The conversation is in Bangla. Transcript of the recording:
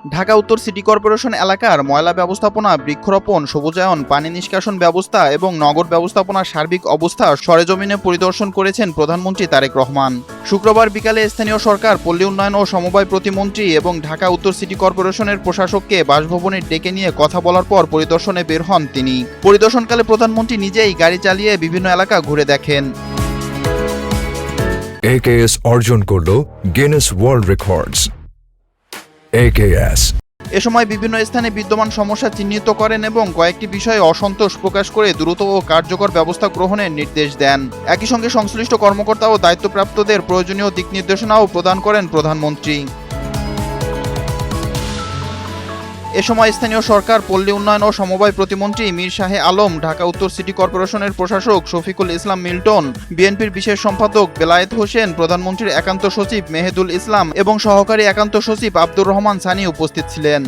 ঢাকা উত্তর সিটি কর্পোরেশন এলাকার ময়লা ব্যবস্থাপনা, বৃক্ষরোপণ, সবুজায়ন, পানি নিষ্কাশন ব্যবস্থা এবং নগর ব্যবস্থাপনার সার্বিক অবস্থা সরেজমিনে পরিদর্শন করেছেন প্রধানমন্ত্রী তারেক রহমান। শুক্রবার বিকালে স্থানীয় সরকার, পল্লী উন্নয়ন ও সমবায় প্রতিমন্ত্রী এবং ঢাকা উত্তর সিটি কর্পোরেশনের প্রশাসককে বাসভবনে ডেকে নিয়ে কথা বলার পর পরিদর্শনে বের হন তিনি। পরিদর্শনকালে প্রধানমন্ত্রী নিজেই গাড়ি চালিয়ে বিভিন্ন এলাকা ঘুরে দেখেন। AKS অর্জন করল গিনেস ওয়ার্ল্ড রেকর্ডস। AKS এ সময় বিভিন্ন স্থানে বিদ্যমান সমস্যা চিহ্নিত করেন এবং কয়েকটি বিষয়ে অসন্তোষ প্রকাশ করে দ্রুত ও কার্যকর ব্যবস্থা গ্রহণের নির্দেশ দেন। একই সঙ্গে সংশ্লিষ্ট কর্মকর্তা ও দায়িত্বপ্রাপ্তদের প্রয়োজনীয় দিক নির্দেশনাও প্রদান করেন প্রধানমন্ত্রী। এ সময় স্থানীয় সরকার, পল্লী উন্নয়ন ও সমবায় প্রতিমন্ত্রী মীর শাহে আলম, ঢাকা উত্তর সিটি কর্পোরেশনের প্রশাসক শফিকুল ইসলাম মিল্টন, বিএনপির বিশেষ সম্পাদক বেলায়েত হোসেন, প্রধানমন্ত্রীর একান্ত সচিব মেহেদুল ইসলাম এবং সহকারী একান্ত সচিব আব্দুর রহমান সানি উপস্থিত ছিলেন।